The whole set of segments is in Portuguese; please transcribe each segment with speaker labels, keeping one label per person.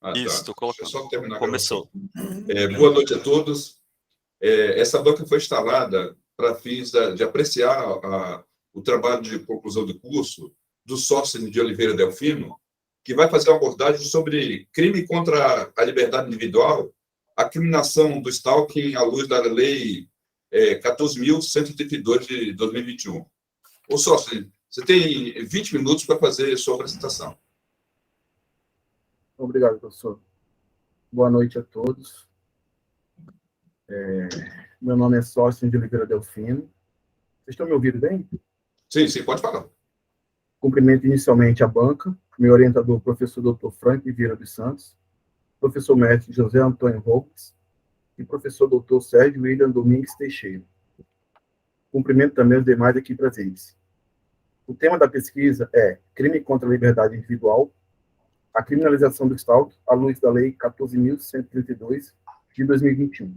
Speaker 1: Ah,
Speaker 2: Isso,
Speaker 1: tá.
Speaker 2: estou
Speaker 1: Deixa eu
Speaker 2: colocando.
Speaker 1: só terminar a
Speaker 2: Começou.
Speaker 1: gravação. Boa noite a todos. Essa banca foi instalada para fins de apreciar o trabalho de conclusão do curso do Sócio de Oliveira Delfino, que vai fazer uma abordagem sobre crime contra a liberdade individual, a criminalização do stalking à luz da Lei 14.132 de 2021. Ô, Sócio, você tem 20 minutos para fazer sua apresentação.
Speaker 3: Obrigado, professor. Boa noite a todos. Meu nome é Sócio de Oliveira Delfino. Vocês estão me ouvindo bem?
Speaker 1: Sim, pode falar.
Speaker 3: Cumprimento inicialmente a banca, meu orientador, professor Dr. Frank Vieira dos Santos, professor mestre José Antônio Robles e professor Dr. Sérgio William Domingues Teixeira. Cumprimento também os demais aqui presentes. O tema da pesquisa é Crime contra a Liberdade Individual, a criminalização do stalking à luz da Lei 14.132 de 2021.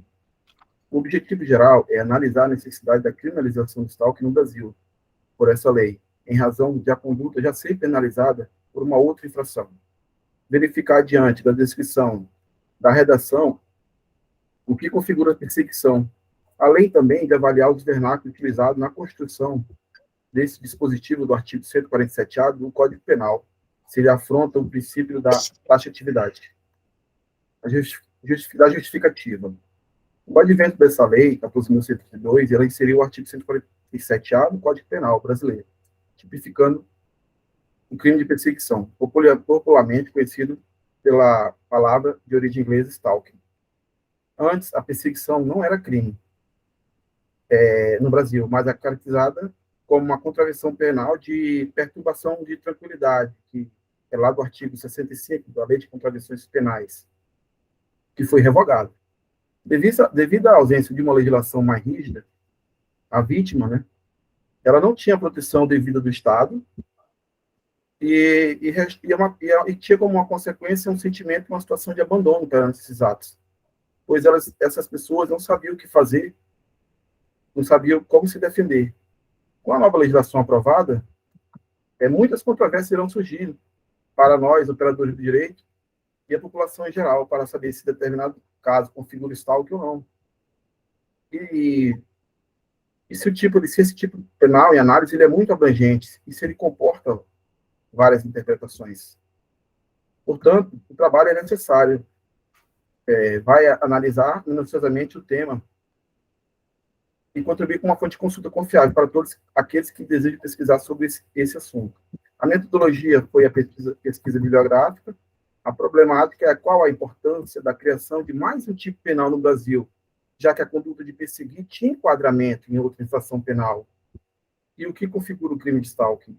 Speaker 3: O objetivo geral é analisar a necessidade da criminalização do stalking no Brasil, por essa lei, em razão de a conduta já ser penalizada por uma outra infração. Verificar diante da descrição da redação o que configura a perseguição, além também de avaliar os vernáculos utilizados na construção desse dispositivo do artigo 147-A do Código Penal, se ele afronta o princípio da taxatividade. A justificativa. Com o advento dessa lei, 14.132, ela inseriu o artigo 147-A do Código Penal brasileiro, tipificando o crime de perseguição, popularmente conhecido pela palavra de origem inglesa stalking. Antes, a perseguição não era crime no Brasil, mas é caracterizada como uma contravenção penal de perturbação de tranquilidade, que é lá do artigo 65 da Lei de Contravenções Penais, que foi revogado. Devido à ausência de uma legislação mais rígida, a vítima, né, ela não tinha proteção devida do Estado e tinha como uma consequência um sentimento, uma situação de abandono perante esses atos, pois essas pessoas não sabiam o que fazer, não sabiam como se defender. Com a nova legislação aprovada, muitas controvérsias irão surgir para nós, operadores do direito, e a população em geral, para saber se determinado caso configura stalking ou não. E se esse tipo penal em análise ele é muito abrangente, e se ele comporta várias interpretações. Portanto, o trabalho é necessário. Vai analisar minuciosamente o tema e contribuir com uma fonte de consulta confiável para todos aqueles que desejam pesquisar sobre esse assunto. A metodologia foi a pesquisa bibliográfica. A problemática é qual a importância da criação de mais um tipo penal no Brasil, já que a conduta de perseguir tinha enquadramento em outra infração penal. E o que configura o crime de stalking?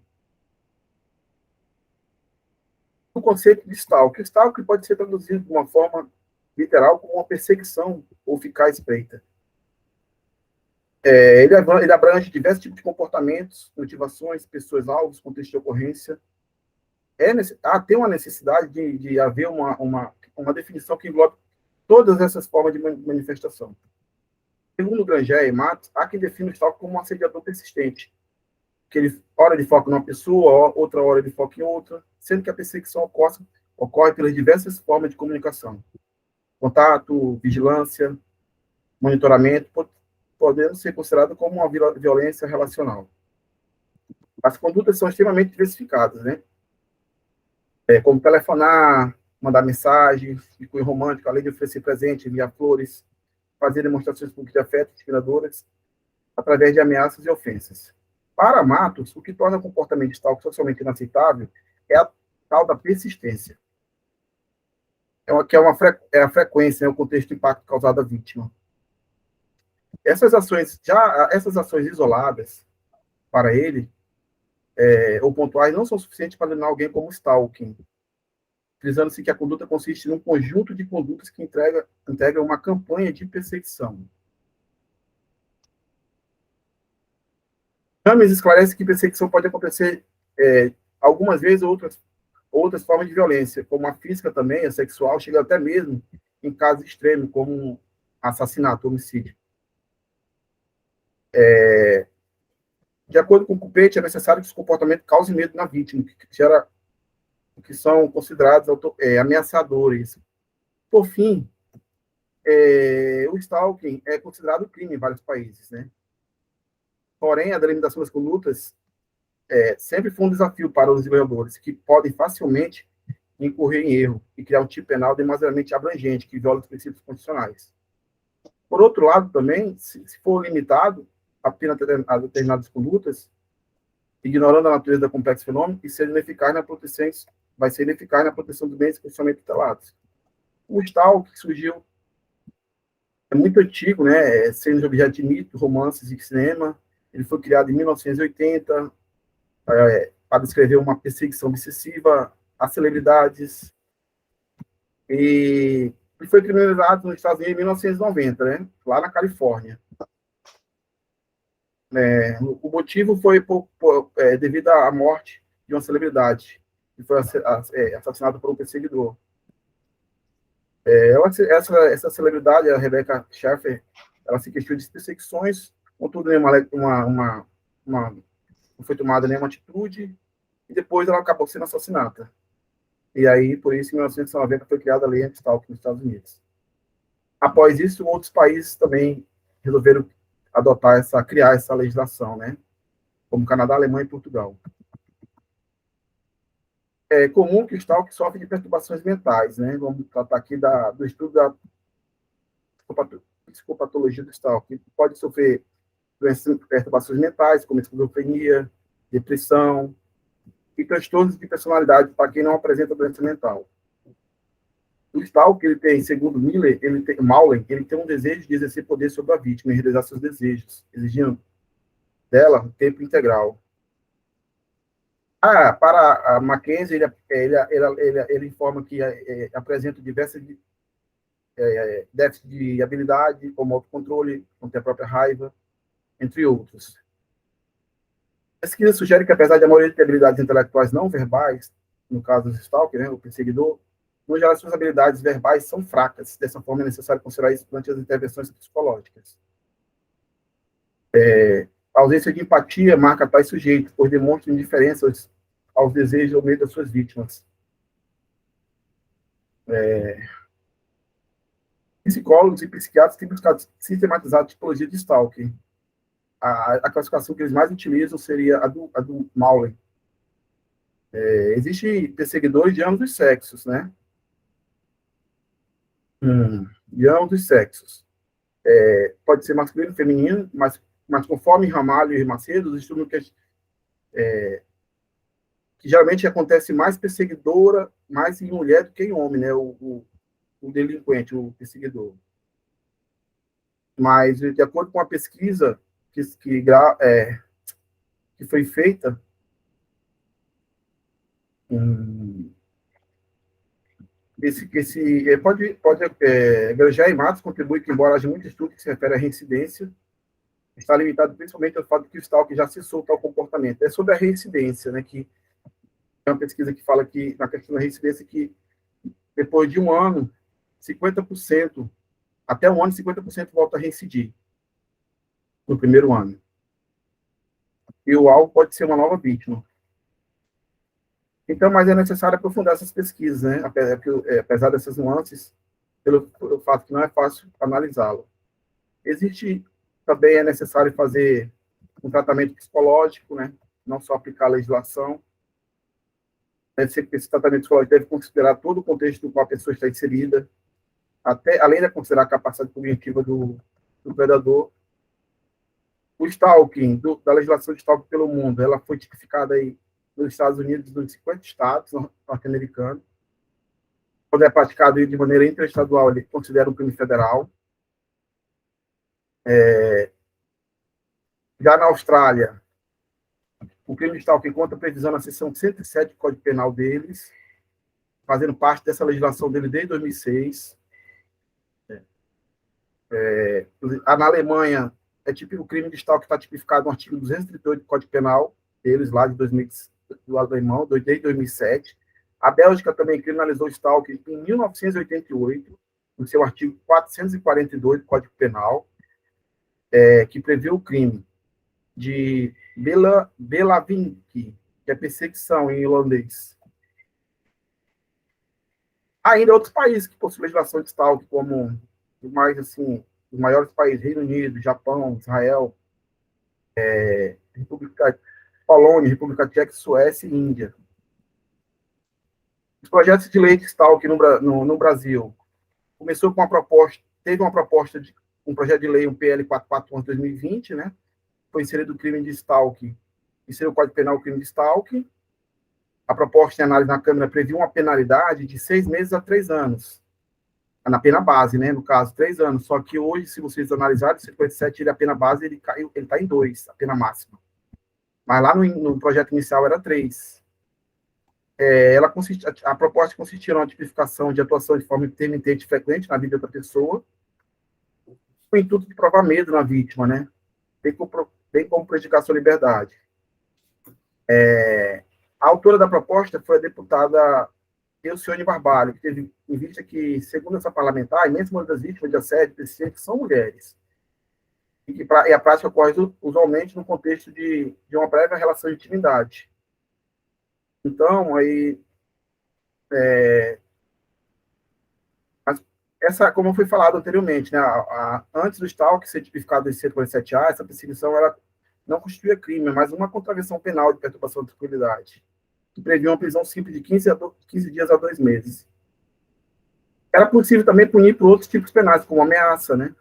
Speaker 3: O conceito de stalking. O stalking pode ser traduzido de uma forma literal como uma perseguição ou ficar à espreita. Ele abrange diversos tipos de comportamentos, motivações, pessoas-alvos, contexto de ocorrência. Tem uma necessidade de haver uma definição que englobe todas essas formas de manifestação. Segundo Granger e Matos, há quem define o stalking como um assediador persistente, que hora ele foca numa pessoa, outra hora ele foca em outra, sendo que a perseguição ocorre pelas diversas formas de comunicação. Contato, vigilância, monitoramento, podendo ser considerado como uma violência relacional. As condutas são extremamente diversificadas, né? Como telefonar, mandar mensagem, de cunho romântico, além de oferecer presente, enviar flores, fazer demonstrações públicas de afeto discriminadoras, através de ameaças e ofensas. Para Matos, o que torna o comportamento de stalking socialmente inaceitável é a tal da persistência. É a frequência, o contexto de impacto causado à vítima. Essas ações isoladas, para ele, ou pontuais, não são suficientes para denominar alguém como stalking, frisando-se que a conduta consiste num conjunto de condutas que integram uma campanha de perseguição. James esclarece que perseguição pode acontecer algumas vezes outras formas de violência, como a física também, a sexual, chega até mesmo em casos extremos, como assassinato, homicídio. De acordo com o Kupet, é necessário que esse comportamento cause medo na vítima, que gera que são considerados ameaçadores. Por fim, o stalking é considerado crime em vários países, né? Porém, a delimitação das condutas sempre foi um desafio para os desenvolvedores, que podem facilmente incorrer em erro e criar um tipo penal demasiadamente abrangente, que viola os princípios constitucionais. Por outro lado, também, se for limitado apenas a determinadas condutas, ignorando a natureza do complexo fenômeno, e ser ineficaz na proteção, vai ser ineficaz na proteção dos bens constitucionalmente tutelados. O stalking que surgiu é muito antigo, né? Sendo objeto de mito, romances e cinema. Ele foi criado em 1980 para descrever uma perseguição obsessiva a celebridades, e foi criminalizado nos Estados Unidos em 1990, né? Lá na Califórnia. O motivo foi devido à morte de uma celebridade, que foi assassinada por um perseguidor. Essa celebridade, a Rebecca Schaeffer, ela se queixou de perseguições, contudo, não foi tomada nenhuma atitude, e depois ela acabou sendo assassinada. E aí, por isso, em 1990, foi criada a lei anti-stalking nos Estados Unidos. Após isso, outros países também resolveram criar essa legislação, né? Como Canadá, Alemanha e Portugal. É comum que o stalking sofre de perturbações mentais, né? Vamos tratar aqui do estudo da psicopatologia do stalking. Pode sofrer perturbações mentais, como esquizofrenia, depressão e transtornos de personalidade para quem não apresenta doença mental. O stalker, ele tem, segundo Maulen, ele tem um desejo de exercer poder sobre a vítima e realizar seus desejos, exigindo dela um tempo integral. Para a Mackenzie, ele informa que apresenta diversos déficits de habilidade, como autocontrole, contra a própria raiva, entre outros. A pesquisa sugere que, apesar de a maioria ter habilidades intelectuais não verbais, no caso do stalker, né, o perseguidor, no geral, suas habilidades verbais são fracas. Dessa forma, é necessário considerar isso durante as intervenções psicológicas. A ausência de empatia marca tais sujeitos, pois demonstram indiferença aos desejos ou medo das suas vítimas. Psicólogos e psiquiatras têm buscado sistematizar a tipologia de stalking. A classificação que eles mais utilizam seria a do Maulen. Existem perseguidores de ambos os sexos, né? De ambos os sexos. Pode ser masculino e feminino, mas conforme Ramalho e Macedo, os estudos que geralmente acontece mais perseguidora, mais em mulher do que em homem, né? O delinquente, o perseguidor. Mas, de acordo com a pesquisa que foi feita, Granger e Matos contribui que, embora haja muito estudo que se refere à reincidência, está limitado principalmente ao fato de que o stalker já se solta ao comportamento. É sobre a reincidência, né, que é uma pesquisa que fala que, na questão da reincidência, que depois de um ano, 50%, até um ano, 50% volta a reincidir no primeiro ano. E o alvo pode ser uma nova vítima. Então, mas é necessário aprofundar essas pesquisas, né? Apesar dessas nuances, pelo fato que não é fácil analisá-lo. Também é necessário fazer um tratamento psicológico, né? Não só aplicar a legislação. Esse tratamento psicológico deve considerar todo o contexto no qual a pessoa está inserida, além de considerar a capacidade cognitiva do predador. O stalking, da legislação de stalking pelo mundo, ela foi tipificada aí nos Estados Unidos, nos 50 estados norte-americanos. Quando é praticado de maneira interestadual, ele considera um crime federal. Já na Austrália, o crime de stalking conta previsão na seção 107 do Código Penal deles, fazendo parte dessa legislação dele desde 2006. Na Alemanha, o crime de stalking está tipificado no artigo 238 do Código Penal deles, lá de 2000, do alemão, desde 2007. A Bélgica também criminalizou o stalking em 1988, no seu artigo 442 do Código Penal, que prevê o crime de Belavinki, que é perseguição em holandês. Ainda outros países que possuem legislação de stalking, como mais assim, os maiores países, Reino Unido, Japão, Israel, República Polônia, República Tcheca, Suécia e Índia. Os projetos de lei de stalking no Brasil começou com uma proposta, teve uma proposta de um projeto de lei, um PL 441 de 2020, né? Foi inserido o crime de stalking, inseriu o Código Penal o crime de stalking. A proposta de análise na Câmara previu uma penalidade de 6 meses a 3 anos. Na pena base, né? No caso, 3 anos. Só que hoje, se vocês analisarem, o 57, a pena base, ele está em 2, a pena máxima. Mas lá no projeto inicial era 3. A proposta consistia na tipificação de atuação de forma intermitente e frequente na vida da pessoa, com o intuito de provar medo na vítima, né? Bem como prejudicar sua liberdade. A autora da proposta foi a deputada Elcione Barbalho, que teve em vista que, segundo essa parlamentar, a imensa maioria das vítimas de assédio que são mulheres, e a prática ocorre usualmente no contexto de uma prévia relação de intimidade. Então, aí, como foi falado anteriormente, né, antes do stalking ser tipificado em 147A, essa perseguição ela não constituía crime, mas uma contravenção penal de perturbação da tranquilidade, que previa uma prisão simples de 15 dias a 2 meses. Era possível também punir por outros tipos penais, como ameaça, né?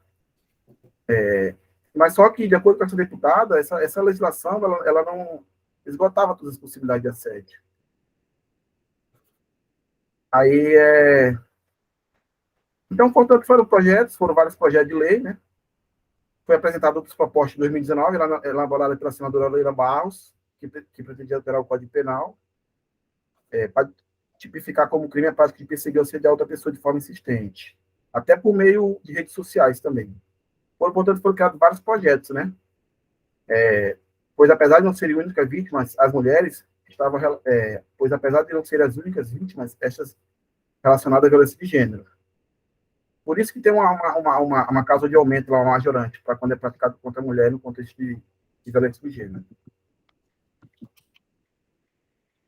Speaker 3: Mas só que, de acordo com essa deputada, essa legislação ela não esgotava todas as possibilidades de assédio. Aí, então, portanto, foram vários projetos de lei, né? Foi apresentado outras propostas em 2019, elaborada pela senadora Leila Barros, que pretendia alterar o Código Penal, para tipificar como crime a prática de perseguir ou assediar outra pessoa de forma insistente, até por meio de redes sociais também. Portanto, foram criados vários projetos, né? Pois apesar de não serem únicas vítimas, as mulheres pois apesar de não serem as únicas vítimas, estas relacionadas à violência de gênero. Por isso que tem uma causa de aumento lá, majorante, para quando é praticado contra a mulher no contexto de violência de gênero.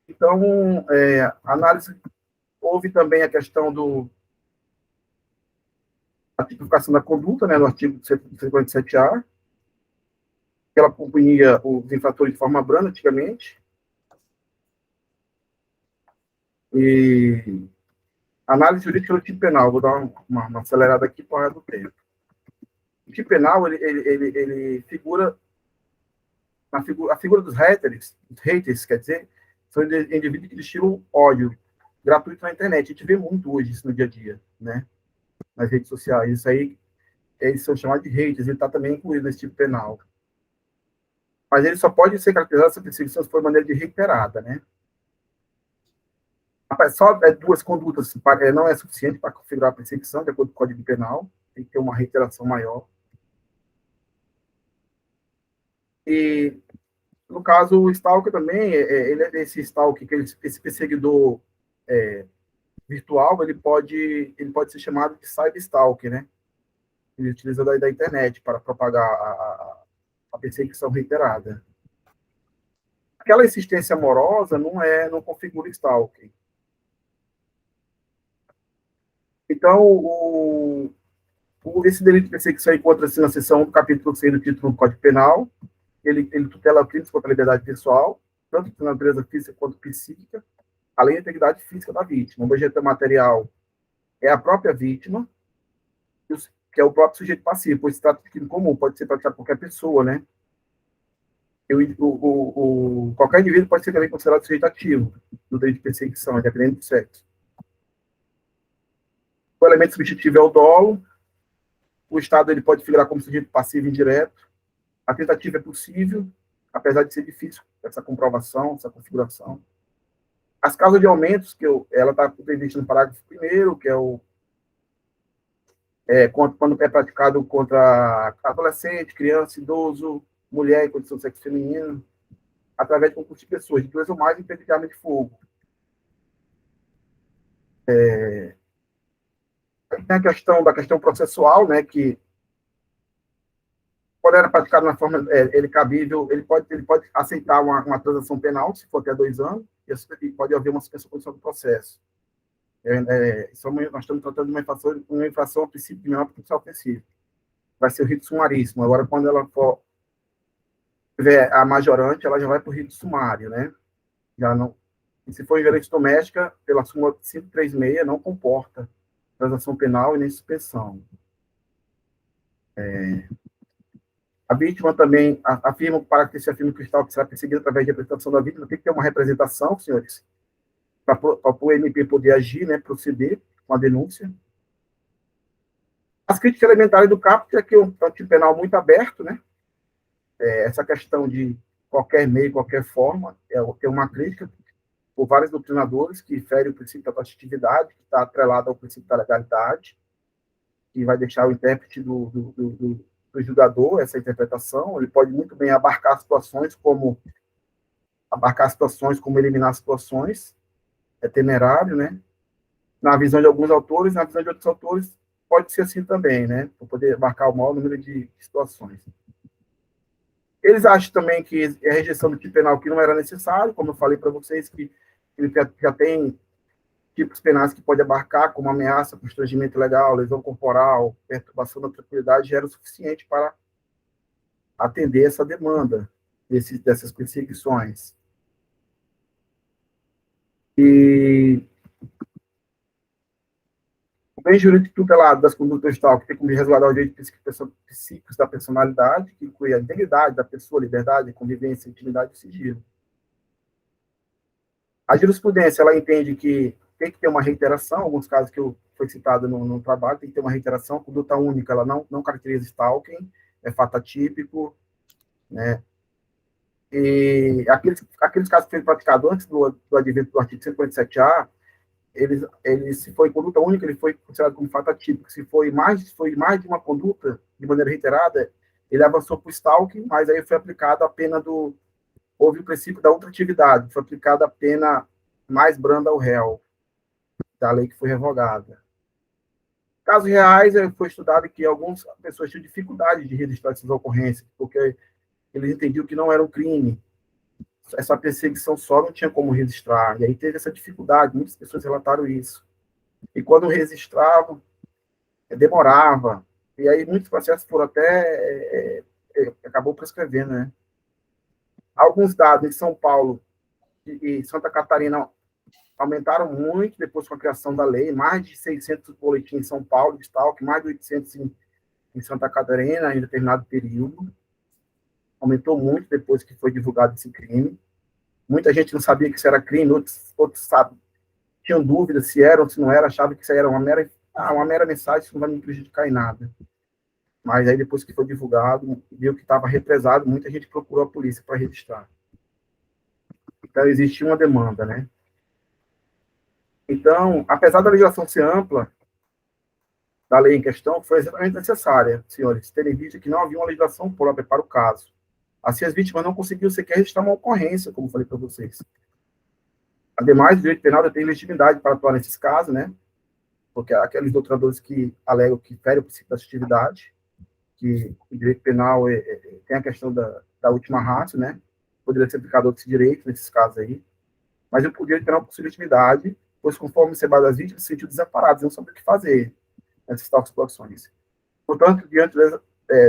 Speaker 3: Então, análise, houve também a questão da tipificação da conduta, né, no artigo 147A, que ela punia os infratores de forma branda, antigamente. E análise jurídica do tipo penal, vou dar uma acelerada aqui para o tempo. O tipo penal, ele figura, a figura dos haters, quer dizer, são indivíduos que destilam ódio gratuito na internet. A gente vê muito hoje isso no dia a dia, né? Nas redes sociais. Isso aí, eles são chamados de haters, ele está também incluído nesse tipo penal. Mas ele só pode ser caracterizado essa perseguição se for de maneira de reiterada, né? Só duas condutas não é suficiente para configurar a perseguição, de acordo com o Código Penal, tem que ter uma reiteração maior. E, no caso, o stalker também, esse stalker, esse perseguidor virtual, ele pode ser chamado de cyberstalker, né? Ele utiliza da internet para propagar a perseguição reiterada. Aquela insistência amorosa não configura stalking. Então, esse delito de perseguição encontra-se na seção 1 do capítulo 6 do título do Código Penal. Ele tutela crimes contra a liberdade pessoal, tanto na natureza física quanto psíquica, além da integridade física da vítima. O objeto material é a própria vítima, que é o próprio sujeito passivo, pois se trata de crime comum, pode ser praticado por qualquer pessoa, né? Qualquer indivíduo pode ser também considerado sujeito ativo do delito de perseguição, independente do sexo. O elemento substitutivo é o dolo. O Estado ele pode figurar como sujeito passivo indireto. A tentativa é possível, apesar de ser difícil essa comprovação, essa configuração. As causas de aumentos, ela está prevista no parágrafo 1º, que quando é praticado contra adolescente, criança, idoso, mulher em condição de sexo feminino, através de concurso de pessoas, de 2 ou mais, em arma de fogo. Tem a questão processual, né, que quando era praticado na forma cabível, ele pode aceitar uma transação penal, se for até 2 anos, e pode haver uma suspensão condicional do processo. Nós estamos tratando de uma infração a princípio de menor potencial ofensivo. Vai ser o rito sumaríssimo. Agora, quando ela for tiver a majorante, ela já vai para o rito sumário, né? Já não. E se for violência doméstica, pela súmula 536, não comporta transação penal e nem suspensão. A vítima também afirma, para que se afirme que o Estado será perseguido através de apresentação da vítima, tem que ter uma representação, senhores, para o MP poder agir, né, proceder com a denúncia. As críticas elementares do caput é que é um tipo penal muito aberto, né? Essa questão de qualquer meio, qualquer forma, tem uma crítica por vários doutrinadores que fere o princípio da taxatividade, que está atrelado ao princípio da legalidade, que vai deixar o intérprete do julgador essa interpretação. Ele pode muito bem abarcar situações como eliminar situações, é temerário, né? Na visão de alguns autores, na visão de outros autores, pode ser assim também, né? Para poder abarcar o maior número de situações. Eles acham também que a rejeição do tipo penal que não era necessário, como eu falei para vocês, que ele já tem tipos penais que pode abarcar, como ameaça, constrangimento ilegal, lesão corporal, perturbação da tranquilidade, já era o suficiente para atender essa demanda dessas perseguições. E o bem jurídico tutelado das condutas tal, que tem como resguardar os direitos psíquicos da personalidade, que inclui a integridade da pessoa, liberdade, convivência, intimidade e sigilo. A jurisprudência, ela entende que tem que ter uma reiteração, alguns casos que foi citado no trabalho, tem que ter uma reiteração, conduta única, ela não caracteriza stalking, é fato atípico, né? E aqueles casos que foram praticados antes do advento do artigo 147A, se foi conduta única, ele foi considerado como fato atípico. Se foi mais de uma conduta, de maneira reiterada, ele avançou para o stalking, mas aí foi aplicada a pena houve o princípio da ultratividade, foi aplicada a pena mais branda ao réu, da lei que foi revogada. Casos reais, foi estudado que algumas pessoas tinham dificuldade de registrar essas ocorrências, porque eles entendiam que não era um crime. Essa perseguição só não tinha como registrar. E aí teve essa dificuldade, muitas pessoas relataram isso. E quando registravam, demorava. E aí muitos processos foram até... acabou prescrevendo, né? Alguns dados em São Paulo e Santa Catarina aumentaram muito depois com a criação da lei, mais de 600 boletins em São Paulo, de stalking, mais de 800 em Santa Catarina, em determinado período. Aumentou muito depois que foi divulgado esse crime. Muita gente não sabia que isso era crime, outros tinham dúvidas se era ou se não era, achavam que isso era uma mera mensagem, isso não vai me prejudicar em nada. Mas aí, depois que foi divulgado, viu que estava represado, muita gente procurou a polícia para registrar. Então, existia uma demanda, né? Então, apesar da legislação ser ampla, da lei em questão, foi exatamente necessária, senhores, terem visto que não havia uma legislação própria para o caso. Assim, as vítimas não conseguiam sequer registrar uma ocorrência, como falei para vocês. Ademais, o direito penal tem legitimidade para atuar nesses casos, né? Porque aqueles doutrinadores que alegam que fere o princípio da atividade, que o direito penal tem a questão da última ratio, né? Poderia ser aplicado outros direitos nesses casos aí. Mas o direito penal possui legitimidade, pois, conforme observado as vítimas, se sentiam desamparados, não sabiam o que fazer nessas tal situações. Portanto, diante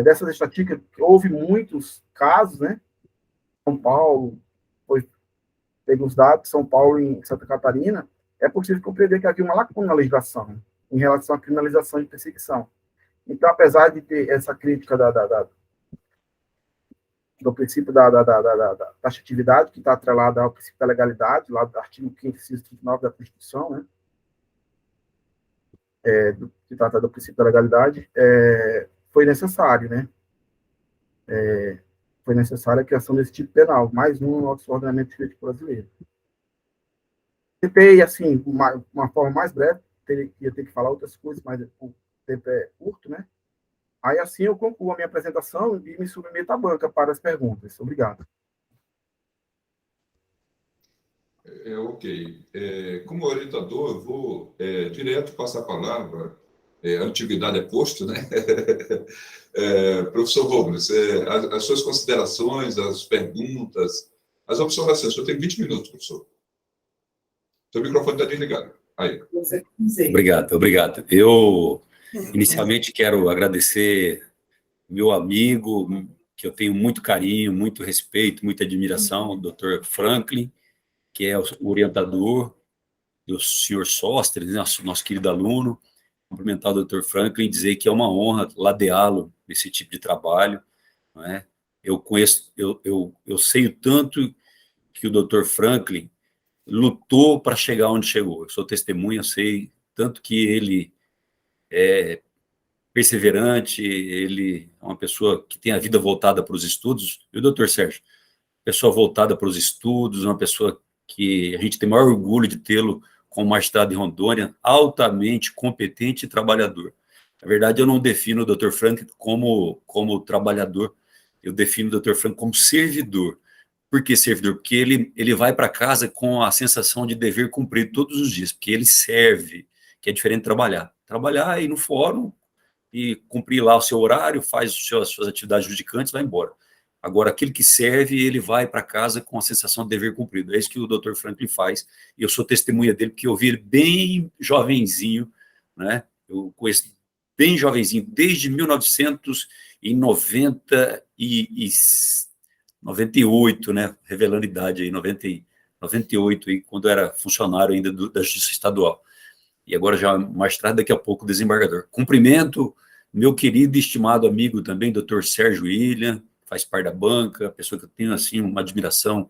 Speaker 3: dessas estatísticas, houve muitos casos, né? São Paulo, teve os dados, São Paulo e Santa Catarina, é possível compreender que havia uma lacuna na legislação em relação à criminalização de perseguição. Então, apesar de ter essa crítica do princípio da taxatividade, que está atrelada ao princípio da legalidade, lá do artigo 5º, inciso 39 da Constituição, né? Que trata do princípio da legalidade, foi necessário, né? Foi necessária a criação desse tipo penal, mais um no nosso ordenamento jurídico brasileiro. Tentei, assim, uma forma mais breve, ia ter que falar outras coisas, mas o tempo é curto, né? Aí, assim, eu concluo a minha apresentação e me submeto à banca para as perguntas. Obrigado.
Speaker 1: Ok. Como orientador, eu vou direto passar a palavra. A antiguidade é posto, né? Professor Robles, as suas considerações, as perguntas, as observações. Eu tenho 20 minutos, professor. Seu microfone está desligado. Aí.
Speaker 2: Obrigado. Eu, inicialmente, quero agradecer meu amigo, que eu tenho muito carinho, muito respeito, muita admiração, o Dr. Franklin, que é o orientador do senhor Sósteres, nosso querido aluno. Cumprimentar o Dr. Franklin e dizer que é uma honra ladeá-lo nesse tipo de trabalho, não é? Eu conheço, eu sei o tanto que o Dr. Franklin lutou para chegar onde chegou. Eu sou testemunha, sei tanto que ele é perseverante, ele é uma pessoa que tem a vida voltada para os estudos. E o doutor Sérgio, pessoa voltada para os estudos, uma pessoa que a gente tem maior orgulho de tê-lo como magistrado em Rondônia, altamente competente e trabalhador. Na verdade, eu não defino o Dr. Frank como trabalhador, eu defino o Dr. Frank como servidor. Por que servidor? Porque ele vai para casa com a sensação de dever cumprido todos os dias, porque ele serve, que é diferente de trabalhar. Trabalhar aí no fórum e cumprir lá o seu horário, faz as suas atividades judicantes, vai embora. Agora, aquele que serve, ele vai para casa com a sensação de dever cumprido. É isso que o Dr. Franklin faz, e eu sou testemunha dele, porque eu vi ele bem jovenzinho, né? Eu conheço bem jovenzinho, desde 1998, né? Revelando idade aí, 98, aí, quando era funcionário ainda da Justiça Estadual. E agora já magistrado, daqui a pouco desembargador. Cumprimento meu querido e estimado amigo também, Dr. Sérgio William, faz parte da banca, pessoa que eu tenho assim uma admiração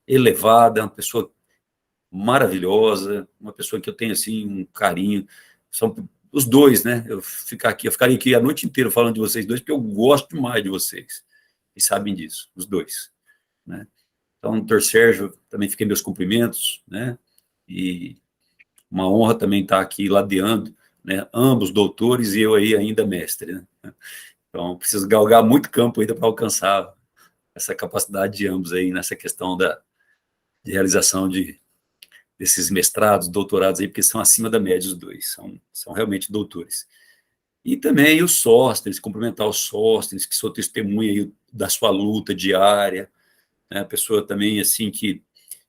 Speaker 2: elevada, uma pessoa maravilhosa, uma pessoa que eu tenho assim um carinho. São os dois, né? Eu ficaria aqui a noite inteira falando de vocês dois, porque eu gosto demais de vocês. E sabem disso, os dois, né? Então, doutor Sérgio, também fiquei meus cumprimentos, né? E uma honra também estar aqui ladeando, né? Ambos doutores e eu aí ainda mestre, né? Então, preciso galgar muito campo ainda para alcançar essa capacidade de ambos aí nessa questão de realização desses mestrados, doutorados aí, porque são acima da média os dois, são realmente doutores. E também os Sóstenes, cumprimentar os Sóstenes, que sou testemunha aí da sua luta diária, né? A pessoa também, assim, que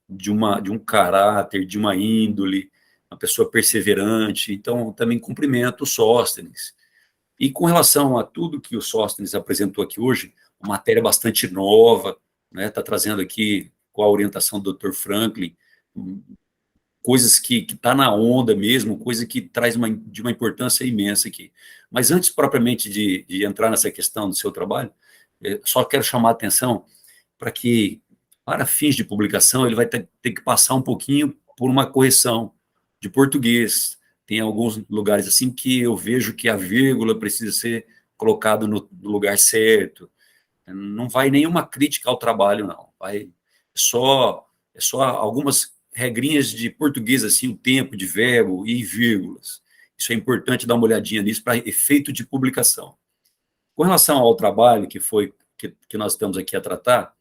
Speaker 2: de um caráter, de uma índole, uma pessoa perseverante. Então, também cumprimento o Sóstenes. E com relação a tudo que o Sóstenes apresentou aqui hoje, uma matéria bastante nova, né? Está trazendo aqui, com a orientação do Dr. Franklin, coisas que tá na onda mesmo, coisa que traz de uma importância imensa aqui. Mas antes, propriamente, de entrar nessa questão do seu trabalho, só quero chamar a atenção para que, para fins de publicação, ele vai ter que passar um pouquinho por uma correção de português. Tem alguns lugares assim que eu vejo que a vírgula precisa ser colocada no lugar certo. Não vai nenhuma crítica ao trabalho, não. É só algumas regrinhas de português, assim, o tempo de verbo e vírgulas. Isso é importante dar uma olhadinha nisso para efeito de publicação. Com relação ao trabalho que nós estamos aqui a tratar,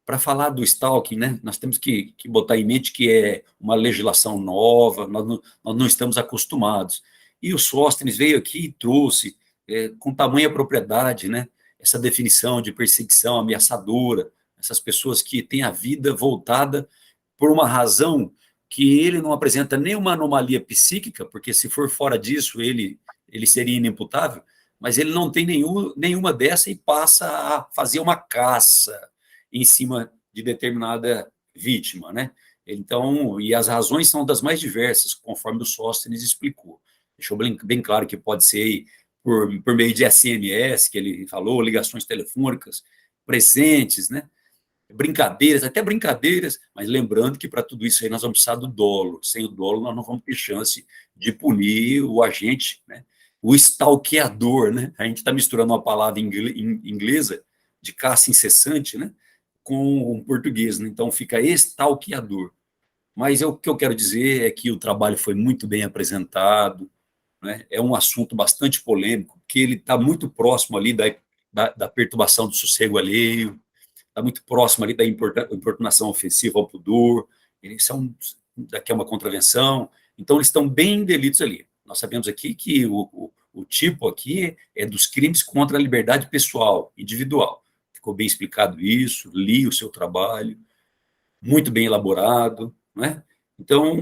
Speaker 2: para falar do stalking, né, nós temos que botar em mente que é uma legislação nova, nós não estamos acostumados. E o Sóstenes veio aqui e trouxe, com tamanha propriedade, né, essa definição de perseguição ameaçadora, essas pessoas que têm a vida voltada por uma razão que ele não apresenta nenhuma anomalia psíquica, porque se for fora disso, ele seria inimputável, mas ele não tem nenhuma dessa e passa a fazer uma caça em cima de determinada vítima, né? Então, e as razões são das mais diversas, conforme o Sóstenes explicou. Deixou bem claro que pode ser por meio de SMS, que ele falou, ligações telefônicas presentes, né? Até brincadeiras, mas lembrando que para tudo isso aí nós vamos precisar do dolo. Sem o dolo, nós não vamos ter chance de punir o agente, né? O stalkeador, né? A gente está misturando uma palavra inglesa de caça incessante, né? Com o português, né? Então fica stalkeador. Mas o que eu quero dizer é que o trabalho foi muito bem apresentado, né? É um assunto bastante polêmico, que ele está muito próximo ali da perturbação do sossego alheio, está muito próximo ali da importunação ofensiva ao pudor, eles são, daqui é uma contravenção, então eles estão bem delitos ali. Nós sabemos aqui que o tipo aqui é dos crimes contra a liberdade pessoal, individual. Ficou bem explicado isso, li o seu trabalho, muito bem elaborado, né? Então,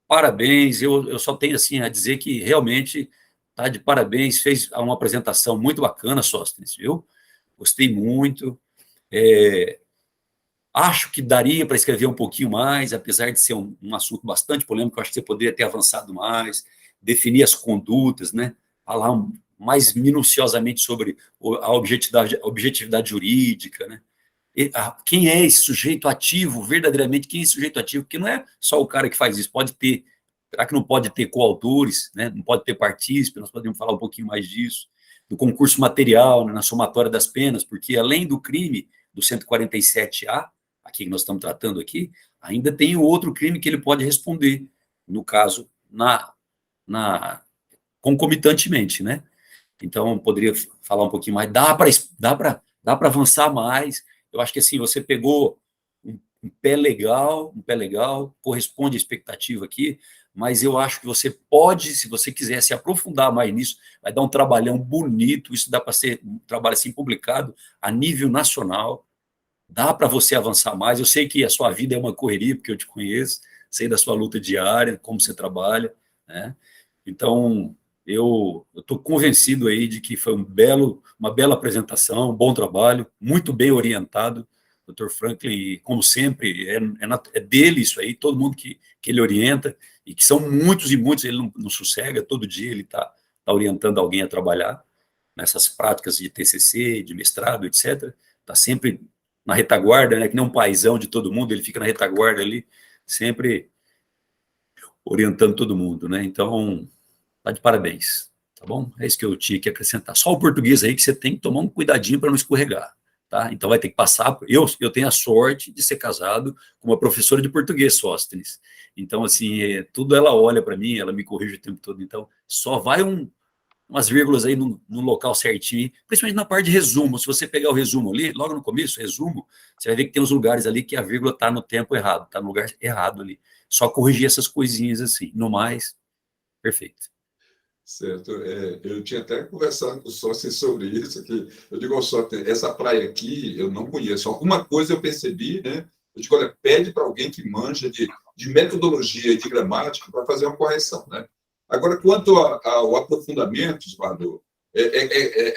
Speaker 2: parabéns, eu só tenho assim a dizer que realmente tá de parabéns, fez uma apresentação muito bacana, Sóstenes, viu? Gostei muito. Acho que daria para escrever um pouquinho mais, apesar de ser um assunto bastante polêmico, acho que você poderia ter avançado mais, definir as condutas, né? Falar mais minuciosamente sobre a objetividade jurídica, né? Quem é esse sujeito ativo, verdadeiramente, quem é esse sujeito ativo? Porque não é só o cara que faz isso, pode ter, será que não pode ter coautores, né? Não pode ter partícipe, nós podemos falar um pouquinho mais disso, do concurso material, né, na somatória das penas, porque além do crime do 147A, aqui que nós estamos tratando aqui, ainda tem o outro crime que ele pode responder, no caso, concomitantemente, né? Então, poderia falar um pouquinho mais, dá para avançar mais. Eu acho que assim, você pegou um pé legal, corresponde à expectativa aqui, mas eu acho que você pode, se você quiser se aprofundar mais nisso, vai dar um trabalhão bonito, isso dá para ser um trabalho assim publicado a nível nacional, dá para você avançar mais. Eu sei que a sua vida é uma correria, porque eu te conheço, sei da sua luta diária, como você trabalha, né? Então, eu estou convencido aí de que foi uma bela apresentação, um bom trabalho, muito bem orientado. Dr. Franklin, como sempre, é dele isso aí, todo mundo que ele orienta, e que são muitos e muitos, ele não sossega, todo dia ele está orientando alguém a trabalhar nessas práticas de TCC, de mestrado, etc. Está sempre na retaguarda, né, que nem um paizão de todo mundo, ele fica na retaguarda ali, sempre orientando todo mundo, né? Então, tá de parabéns, tá bom? É isso que eu tinha que acrescentar. Só o português aí que você tem que tomar um cuidadinho para não escorregar, tá? Então vai ter que passar. Eu tenho a sorte de ser casado com uma professora de português, Sóstenes. Então, assim, tudo ela olha para mim, ela me corrige o tempo todo. Então, só vai umas vírgulas aí no local certinho, principalmente na parte de resumo. Se você pegar o resumo ali, logo no começo, resumo, você vai ver que tem uns lugares ali que a vírgula está no tempo errado, está no lugar errado ali. Só corrigir essas coisinhas assim. No mais, perfeito.
Speaker 1: Certo. Eu tinha até conversado com o sócio sobre isso, que eu digo ao sócio, essa praia aqui eu não conheço. Alguma coisa eu percebi, né? Eu digo, olha, pede para alguém que manja de metodologia e de gramática para fazer uma correção, né? Agora, quanto ao aprofundamento, Eduardo,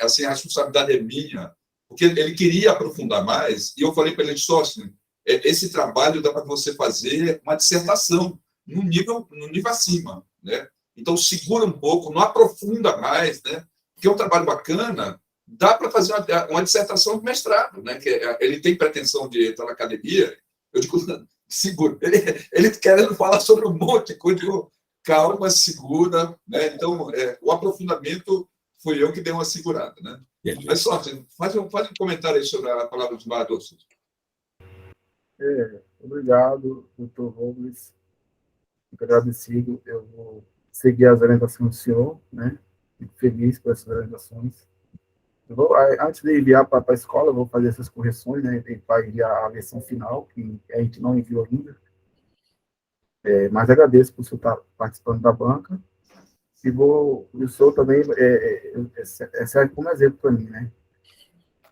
Speaker 1: assim, a responsabilidade é minha, porque ele queria aprofundar mais, e eu falei para ele, sócio, esse trabalho dá para você fazer uma dissertação no nível acima, né? Então, segura um pouco, não aprofunda mais, né? Porque é um trabalho bacana, dá para fazer uma dissertação de mestrado, né? Que ele tem pretensão de entrar na academia, eu digo, segura. Ele querendo falar sobre um monte de coisa, eu digo, calma, segura, né? Então, o aprofundamento foi eu que dei uma segurada, né? Mas só, faz um comentário aí sobre a palavra de Maradosso.
Speaker 3: Obrigado, doutor Robles. Fico agradecido. Eu vou seguir as orientações do senhor, né? Fico feliz com essas orientações. Antes de enviar para a escola, eu vou fazer essas correções, né? Para enviar a versão final, que a gente não enviou ainda. Mas agradeço por o senhor estar participando da banca. E o senhor também serve como exemplo para mim, né?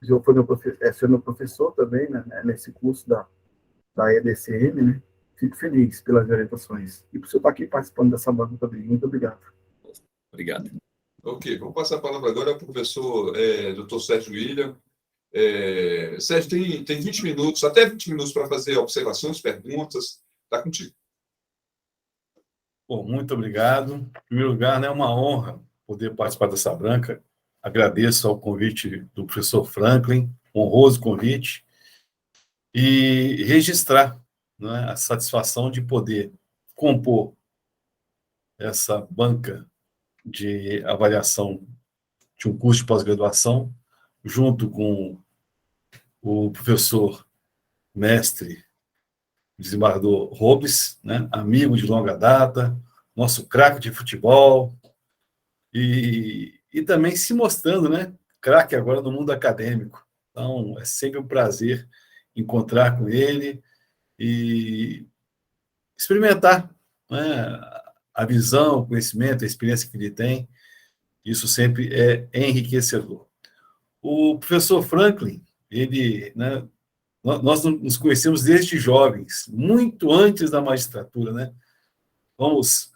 Speaker 3: O senhor foi meu professor também, né? Nesse curso da EDCM, né? Fico feliz pelas orientações. E por o senhor estar aqui participando dessa banca também. Muito obrigado.
Speaker 2: Obrigado.
Speaker 1: Ok, vamos passar a palavra agora ao professor Dr. Sérgio William. Sérgio, tem 20 minutos, até 20 minutos para fazer observações, perguntas. Está contigo.
Speaker 4: Bom, muito obrigado. Em primeiro lugar, né, é uma honra poder participar dessa banca. Agradeço ao convite do professor Franklin, honroso convite, e registrar, né, a satisfação de poder compor essa banca de avaliação de um curso de pós-graduação, junto com o professor mestre desembargador Robles, né, amigo de longa data, nosso craque de futebol, e também se mostrando, né, craque agora no mundo acadêmico. Então, é sempre um prazer encontrar com ele e experimentar, né, a visão, o conhecimento, a experiência que ele tem. Isso sempre é enriquecedor. O professor Franklin, ele, né, nós nos conhecemos desde jovens, muito antes da magistratura, né? Fomos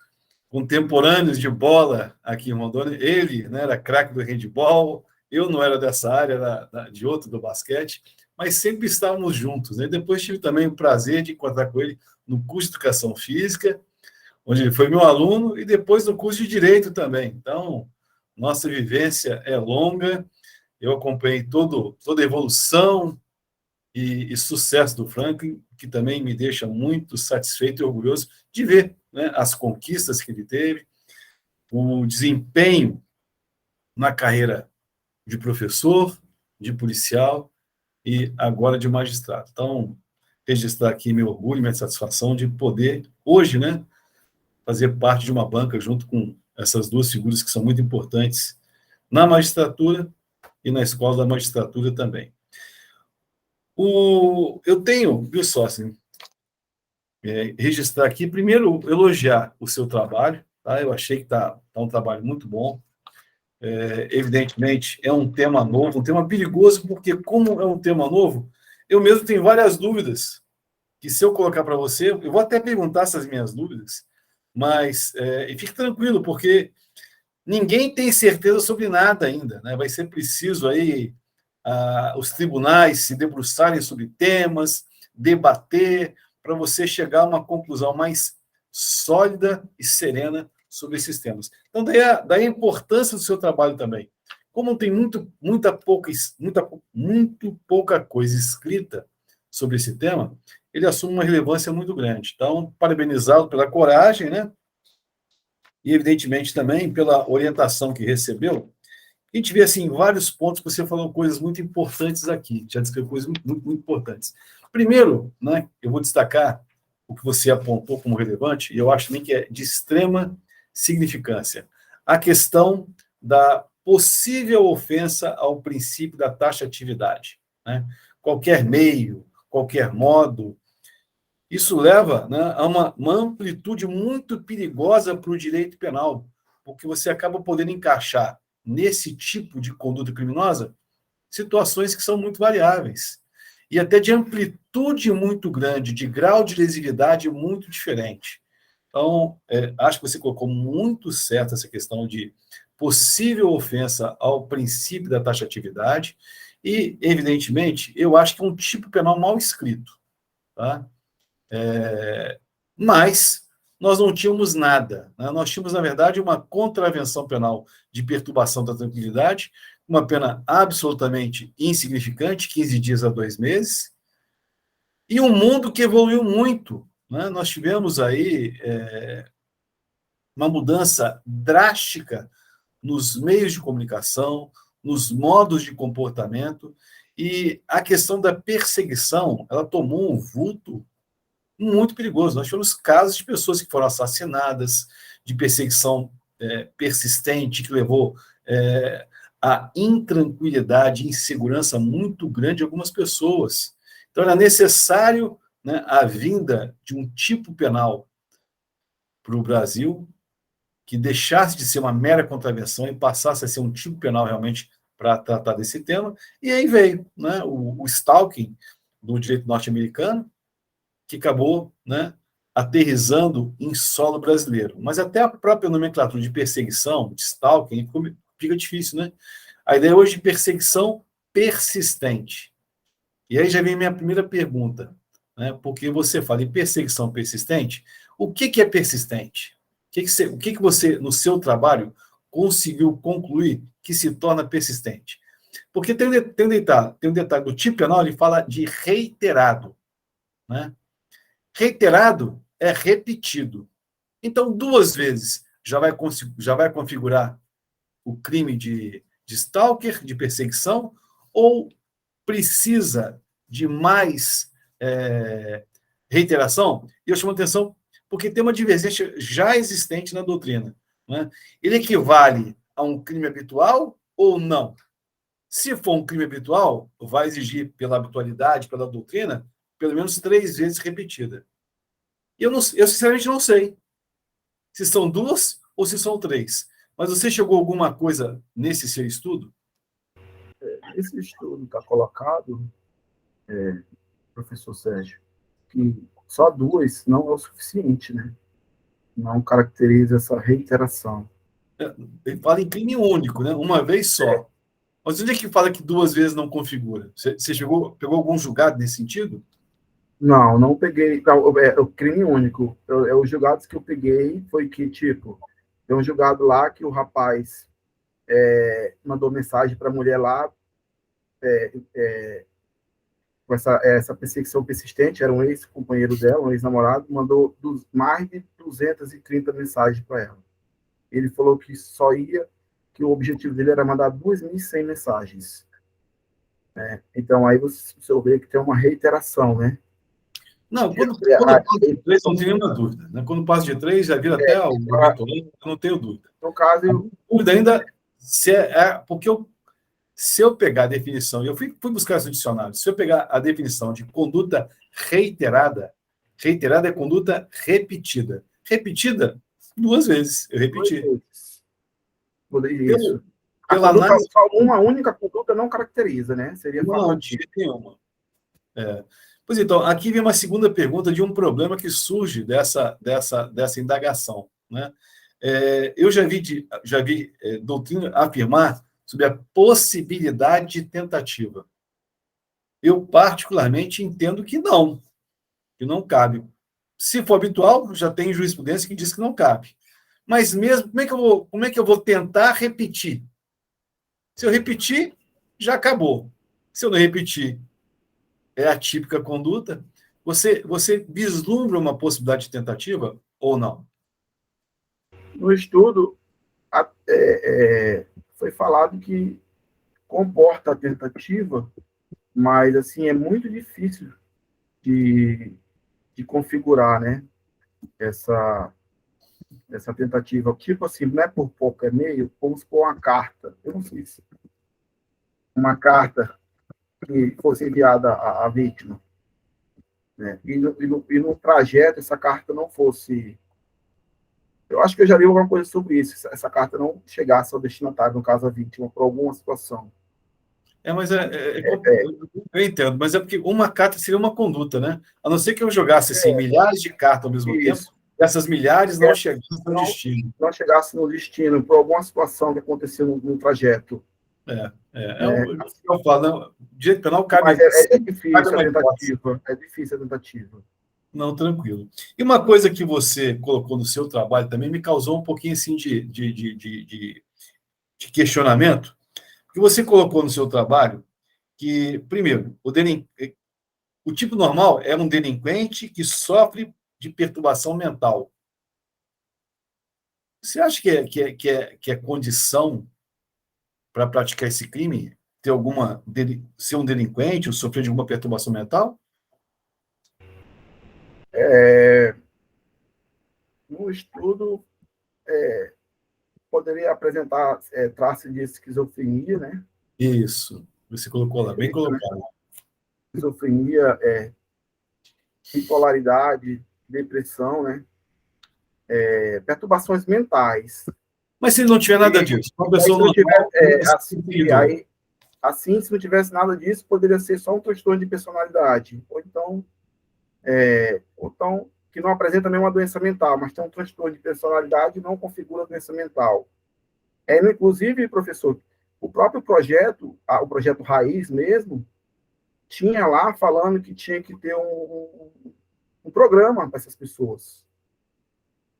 Speaker 4: contemporâneos de bola aqui em Rondônia. Ele, né, era craque do handebol, eu não era dessa área, era de outro, do basquete, mas sempre estávamos juntos, né? Depois tive também o prazer de encontrar com ele no curso de Educação Física, onde ele foi meu aluno, e depois no curso de Direito também. Então, nossa vivência é longa, eu acompanhei toda a evolução e sucesso do Franklin, que também me deixa muito satisfeito e orgulhoso de ver, né, as conquistas que ele teve, o desempenho na carreira de professor, de policial e agora de magistrado. Então, registrar aqui meu orgulho e minha satisfação de poder, hoje, né, fazer parte de uma banca junto com essas duas figuras que são muito importantes na magistratura e na escola da magistratura também. Eu tenho, viu só, assim, registrar aqui, primeiro, elogiar o seu trabalho, tá? Eu achei que tá um trabalho muito bom. Evidentemente, é um tema novo, um tema perigoso, porque como é um tema novo, eu mesmo tenho várias dúvidas, que se eu colocar para você, eu vou até perguntar essas minhas dúvidas, mas fique tranquilo, porque ninguém tem certeza sobre nada ainda, né? Vai ser preciso aí os tribunais se debruçarem sobre temas, debater, para você chegar a uma conclusão mais sólida e serena sobre esses temas. Então, daí a importância do seu trabalho também. Como tem muito pouca coisa escrita sobre esse tema, ele assume uma relevância muito grande. Então, parabenizá-lo pela coragem, né? E, evidentemente, também pela orientação que recebeu. A gente vê, assim, vários pontos que você falou coisas muito importantes aqui, já descreveu coisas muito importantes. Primeiro, né, eu vou destacar o que você apontou como relevante, e eu acho também que é de extrema significância, a questão da possível ofensa ao princípio da taxatividade, né? Qualquer meio, qualquer modo, isso leva, né, a uma amplitude muito perigosa para o direito penal, porque você acaba podendo encaixar nesse tipo de conduta criminosa situações que são muito variáveis e até de amplitude muito grande, de grau de lesividade muito diferente. Então, acho que você colocou muito certo essa questão de possível ofensa ao princípio da taxatividade e, evidentemente, eu acho que é um tipo penal mal escrito, tá? Mas nós não tínhamos nada, né? Nós tínhamos, na verdade, uma contravenção penal de perturbação da tranquilidade, uma pena absolutamente insignificante, 15 dias a 2 meses, e um mundo que evoluiu muito, né? Nós tivemos aí uma mudança drástica nos meios de comunicação, nos modos de comportamento, e a questão da perseguição, ela tomou um vulto muito perigoso. Nós tivemos casos de pessoas que foram assassinadas, de perseguição persistente, que levou a intranquilidade e insegurança muito grande de algumas pessoas. Então, era necessário, né, a vinda de um tipo penal para o Brasil que deixasse de ser uma mera contravenção e passasse a ser um tipo penal realmente para tratar desse tema. E aí veio, né, o stalking do direito norte-americano, que acabou, né, aterrissando em solo brasileiro. Mas até a própria nomenclatura de perseguição, de stalking, fica difícil, né? A ideia hoje de perseguição persistente. E aí já vem minha primeira pergunta, né? Porque você fala em perseguição persistente, o que é persistente? O que você, no seu trabalho, conseguiu concluir que se torna persistente? Porque tem um detalhe do tipo penal, ele fala de reiterado, né? Reiterado é repetido. Então, 2 vezes já vai configurar o crime de stalker, de perseguição, ou precisa de mais reiteração? E eu chamo a atenção porque tem uma divergência já existente na doutrina, né? Ele equivale a um crime habitual ou não? Se for um crime habitual, vai exigir, pela habitualidade, pela doutrina, pelo menos 3 vezes repetida. Eu sinceramente não sei se são 2 ou se são 3. Mas você chegou a alguma coisa nesse seu estudo?
Speaker 3: Esse estudo está colocado professor Sérgio, que só 2 não é o suficiente, né? Não caracteriza essa reiteração.
Speaker 4: Ele fala em crime único, né? Uma vez só. Mas onde é que fala que 2 vezes não configura? Você pegou algum julgado nesse sentido?
Speaker 3: Não peguei. Não, é o crime único. Os julgados que eu peguei foi que, tipo, tem um julgado lá que o rapaz mandou mensagem para a mulher lá, com essa perseguição persistente, era um ex-companheiro dela, um ex-namorado, mandou mais de 230 mensagens para ela. Ele falou que que o objetivo dele era mandar 2.100 mensagens. Né? Então, aí você vê que tem uma reiteração, né?
Speaker 4: Não, quando passa de 3, não tem nenhuma dúvida. Né? Quando passa de 3, já vira até o habitual, eu não tenho dúvida.
Speaker 3: No caso,
Speaker 4: A dúvida ainda porque se eu pegar a definição, e eu fui buscar esse dicionário, se eu pegar a definição de conduta reiterada é conduta repetida. Repetida, 2 vezes, eu repeti.
Speaker 3: Isso.
Speaker 4: Pela análise...
Speaker 3: Uma única conduta não caracteriza, né? Seria
Speaker 4: não, de jeito nenhum. Pois então, aqui vem uma segunda pergunta de um problema que surge dessa indagação. Né? Eu já vi doutrina afirmar sobre a possibilidade de tentativa. Eu, particularmente, entendo que não cabe. Se for habitual, já tem jurisprudência que diz que não cabe. Mas mesmo, como é que eu vou tentar repetir? Se eu repetir, já acabou. Se eu não repetir, é a típica conduta. Você vislumbra uma possibilidade de tentativa ou não?
Speaker 3: No estudo, foi falado que comporta a tentativa, mas assim é muito difícil de configurar, né? Essa tentativa. Tipo assim, não é por pouco, é meio, vamos supor uma carta. Eu não sei se uma carta que fosse enviada à vítima, né? E no trajeto essa carta não fosse... Eu acho que eu já li alguma coisa sobre isso. Essa carta não chegasse ao destinatário, no caso a vítima, por alguma situação.
Speaker 4: Mas eu entendo, mas é porque uma carta seria uma conduta, né? A não ser que eu jogasse assim, milhares de cartas ao mesmo tempo, e essas milhares não chegassem no destino.
Speaker 3: Não chegasse no destino, por alguma situação que aconteceu no trajeto.
Speaker 4: Eu falo, direito penal cabe...
Speaker 3: Mas é difícil a tentativa. É difícil a tentativa.
Speaker 4: Não, tranquilo. E uma coisa que você colocou no seu trabalho também me causou um pouquinho assim de questionamento, que você colocou no seu trabalho que, primeiro, o tipo normal é um delinquente que sofre de perturbação mental. Você acha que é condição para praticar esse crime ser um delinquente ou sofrer de alguma perturbação mental?
Speaker 3: No estudo, poderia apresentar traços de esquizofrenia, né?
Speaker 4: Isso, você colocou lá, bem colocado.
Speaker 3: Esquizofrenia, bipolaridade, depressão, né? Perturbações mentais.
Speaker 4: Mas se ele não tiver nada disso, uma pessoa
Speaker 3: não tiver, assim, se não tivesse nada disso, poderia ser só um transtorno de personalidade, ou então que não apresenta nenhuma doença mental, mas tem um transtorno de personalidade e não configura doença mental. Inclusive, professor, o próprio projeto, o projeto Raiz mesmo, tinha lá falando que tinha que ter um programa para essas pessoas,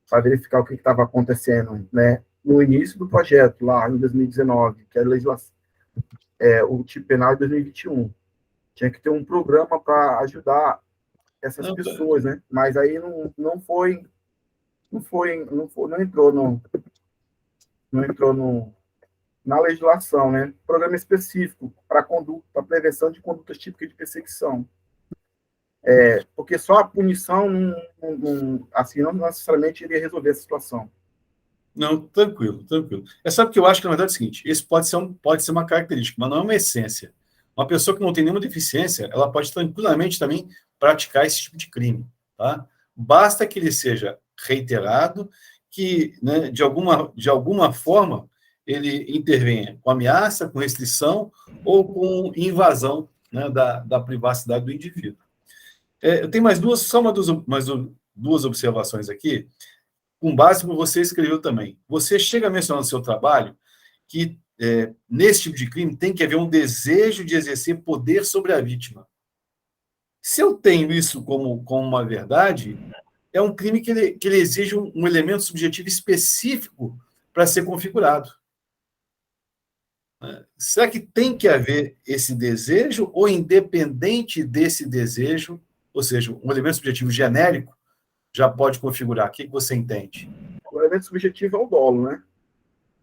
Speaker 3: para verificar o que estava acontecendo, né? No início do projeto, lá em 2019, que era o tipo penal de 2021. Tinha que ter um programa para ajudar essas pessoas, né? Mas aí não entrou na legislação, né? Programa específico para prevenção de condutas típicas de perseguição. Porque só a punição assim, não necessariamente iria resolver essa situação.
Speaker 4: Não, tranquilo. Sabe que eu acho que, na verdade, é o seguinte, isso pode ser uma característica, mas não é uma essência. Uma pessoa que não tem nenhuma deficiência, ela pode tranquilamente também praticar esse tipo de crime, tá? Basta que ele seja reiterado, que, né, de alguma forma ele intervenha com ameaça, com restrição ou com invasão, né, da privacidade do indivíduo. Eu tenho mais duas, só duas observações aqui, com base no que você escreveu também. Você chega a mencionar no seu trabalho que, nesse tipo de crime, tem que haver um desejo de exercer poder sobre a vítima. Se eu tenho isso como uma verdade, é um crime que ele exige um elemento subjetivo específico para ser configurado. Será que tem que haver esse desejo, ou independente desse desejo, ou seja, um elemento subjetivo genérico, já pode configurar? O que você entende?
Speaker 3: O elemento subjetivo é o dolo, né?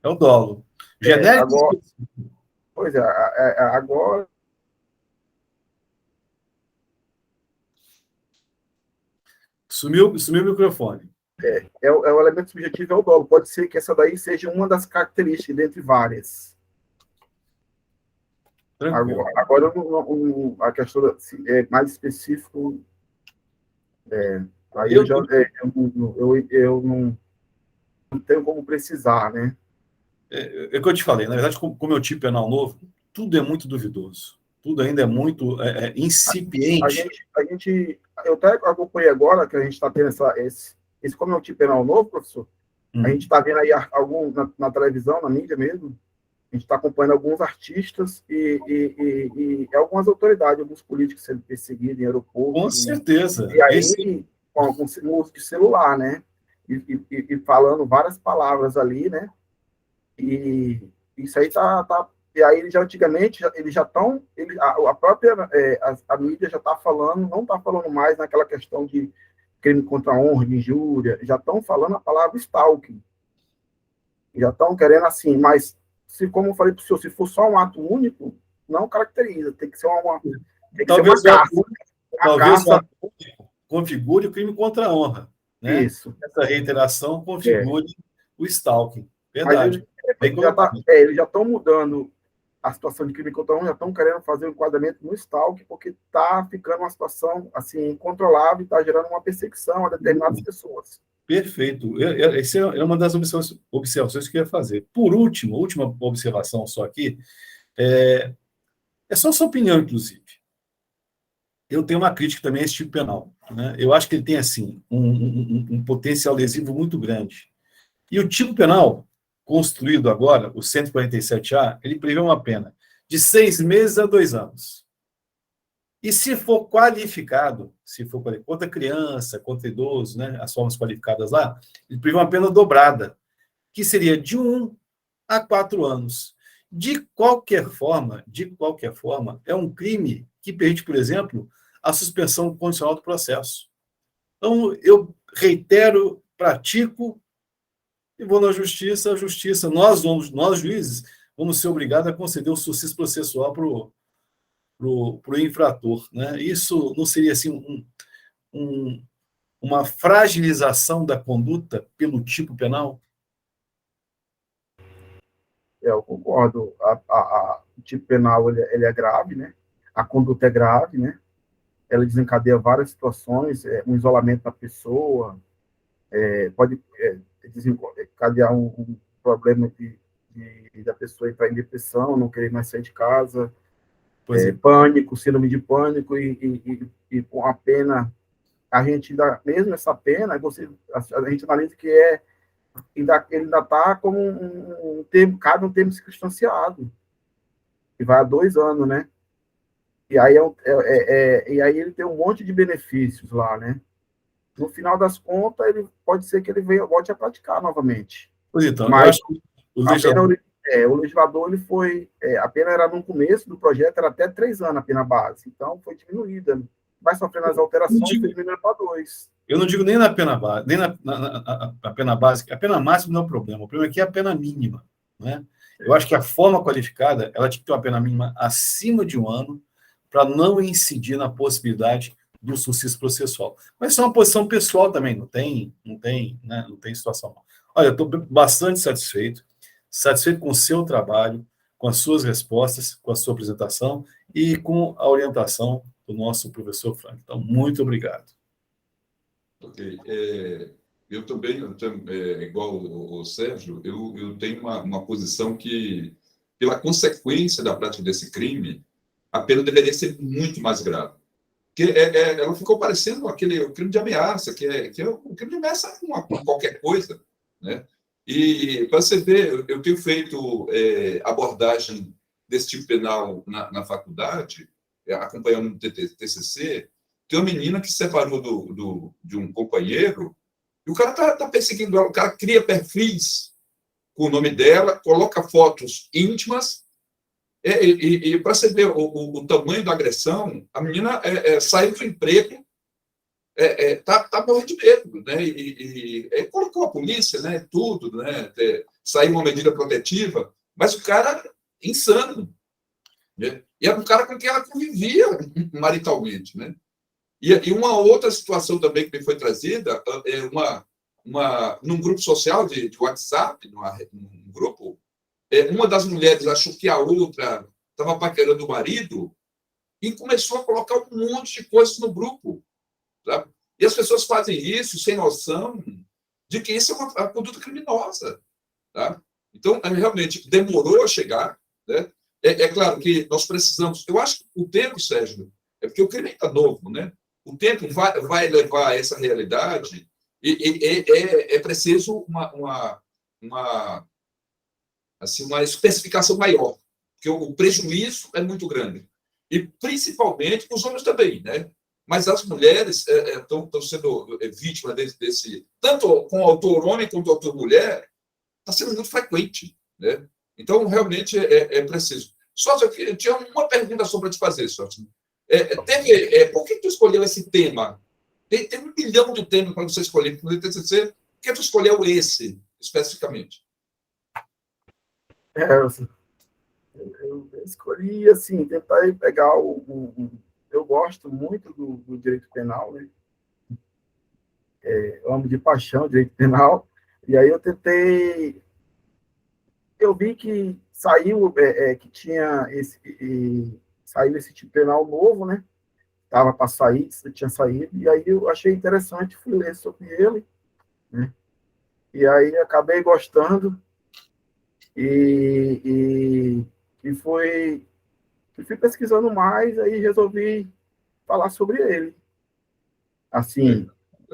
Speaker 4: É o dolo. Genérico.
Speaker 3: Agora, pois é, agora.
Speaker 4: Sumiu o microfone.
Speaker 3: O elemento subjetivo é o dolo. Pode ser que essa daí seja uma das características, dentre várias.
Speaker 4: Tranquilo.
Speaker 3: Agora a questão é mais específico. Aí eu não tenho como precisar, né?
Speaker 4: É o que eu te falei. Na verdade, como meu tipo penal novo, tudo é muito duvidoso. Tudo ainda é muito incipiente.
Speaker 3: Eu até acompanhei agora que a gente está tendo esse como é o tipo penal novo, professor. A gente está vendo aí na televisão, na mídia mesmo. A gente está acompanhando alguns artistas e algumas autoridades, alguns políticos sendo perseguidos em aeroporto.
Speaker 4: Com certeza.
Speaker 3: E aí, com o uso de celular, né? E falando várias palavras ali, né? E isso aí tá. E aí, antigamente, eles já estão. A própria a mídia já está falando, não está falando mais naquela questão de crime contra a honra, de injúria, já estão falando a palavra stalking. Já estão querendo assim, mas, como eu falei para o senhor, se for só um ato único, não caracteriza, tem que ser uma caça.
Speaker 4: Talvez configure o crime contra a honra. Né?
Speaker 3: Isso.
Speaker 4: Essa reiteração configure o stalking. Verdade.
Speaker 3: Eles já estão mudando a situação de crime contra a honra, já estão querendo fazer o enquadramento no stalking, porque está ficando uma situação assim, incontrolável e está gerando uma perseguição a determinadas pessoas.
Speaker 4: Perfeito. Essa é uma das observações que eu ia fazer. Por último, última observação só aqui, é só sua opinião, inclusive. Eu tenho uma crítica também a esse tipo penal. Né? Eu acho que ele tem, assim, um potencial lesivo muito grande. E o tipo penal construído agora, o 147A, ele prevê uma pena de 6 meses a 2 anos. E se for qualificado, contra criança, contra idoso, né, as formas qualificadas lá, ele prevê uma pena dobrada, que seria de 1 a 4 anos. De qualquer forma, é um crime que permite, por exemplo, a suspensão condicional do processo. Então, eu reitero, pratico e vou na justiça. A justiça, nós juízes, vamos ser obrigados a conceder o sucício processual para o infrator. Né? Isso não seria assim uma fragilização da conduta pelo tipo penal?
Speaker 3: Eu concordo. O tipo penal ele é grave, né? A conduta é grave, né? Ela desencadeia várias situações, um isolamento da pessoa, pode desencadear um problema da pessoa entrar em depressão, não querer mais sair de casa, pânico, síndrome de pânico, e com a pena, a gente ainda, mesmo essa pena, a gente analisa que ele ainda está como um termo, cabe um termo circunstanciado, que vai a 2 anos, né? E aí, e aí ele tem um monte de benefícios lá, né? No final das contas, pode ser que ele volte a praticar novamente.
Speaker 4: Pois então,
Speaker 3: mas
Speaker 4: eu acho que
Speaker 3: o legislador, ele foi, a pena era no começo do projeto, era até 3 anos a pena base, então foi diminuída. Vai sofrendo as alterações, foi diminuindo para 2.
Speaker 4: Eu não digo nem na pena base, nem na pena básica. A pena máxima não é o problema. O problema aqui é a pena mínima. Né? Eu acho que a forma qualificada, ela tinha que ter uma pena mínima acima de 1 ano, para não incidir na possibilidade do sucício processual. Mas isso é uma posição pessoal também, não tem situação. Olha, eu estou bastante satisfeito com o seu trabalho, com as suas respostas, com a sua apresentação e com a orientação do nosso professor Frank. Então, muito obrigado.
Speaker 1: Ok. Eu também, igual o Sérgio, eu tenho uma posição que, pela consequência da prática desse crime, a pena deveria ser muito mais grave. ela ficou parecendo o crime de ameaça, que é o crime de ameaça com qualquer coisa, né? E, para você ver, eu tenho feito abordagem desse tipo penal na faculdade, acompanhando o TCC. Tem uma menina que se separou de um companheiro, e o cara está perseguindo ela, o cara cria perfis com o nome dela, coloca fotos íntimas, e para você ver o tamanho da agressão, a menina saiu do emprego, tá morrendo de medo, né? E colocou a polícia, né? Tudo, né? Saiu uma medida protetiva, mas o cara insano, né? E era um cara com quem ela convivia maritalmente, né? E uma outra situação também que me foi trazida num grupo social de WhatsApp, num grupo, uma das mulheres achou que a outra estava paquerando o marido e começou a colocar um monte de coisas no grupo. Sabe? E as pessoas fazem isso sem noção de que isso é uma conduta criminosa. Tá? Então, realmente, demorou a chegar. Né? É claro que nós precisamos... Eu acho que o tempo, Sérgio, é porque o crime está novo, né? O tempo vai levar a essa realidade e é preciso uma especificação maior, porque o prejuízo é muito grande. E, principalmente, os homens também, né? Mas as mulheres estão sendo vítimas desse... Tanto com o autor homem quanto o autor mulher, está sendo muito frequente, né? Então, realmente, é preciso. Só que eu tinha uma pergunta só para te fazer, Sócio. Por que tu escolheu esse tema? Tem 1 milhão de temas para você escolher no TCC. Por que tu escolheu esse, especificamente?
Speaker 3: Eu escolhi, assim, tentar pegar eu gosto muito do direito penal, né? Eu amo de paixão o direito penal, e aí eu vi que saiu, que tinha saiu esse tipo penal novo, né? Estava para sair, tinha saído, e aí eu achei interessante, fui ler sobre ele, né? E aí acabei gostando, e fui pesquisando mais, aí resolvi falar sobre ele. Assim,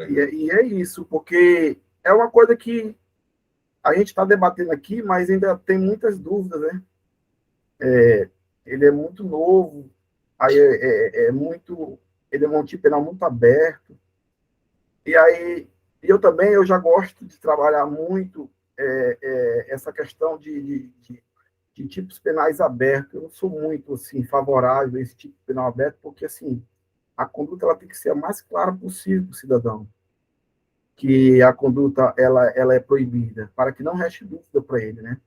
Speaker 3: e é isso, porque é uma coisa que a gente está debatendo aqui, mas ainda tem muitas dúvidas, né? Ele é muito novo, aí ele é um tipo penal muito aberto, e aí eu já gosto de trabalhar muito essa questão de tipos penais abertos. Eu não sou muito assim favorável a esse tipo de penal aberto, porque assim a conduta ela tem que ser a mais clara possível para o cidadão, que a conduta ela é proibida, para que não reste dúvida para ele, né?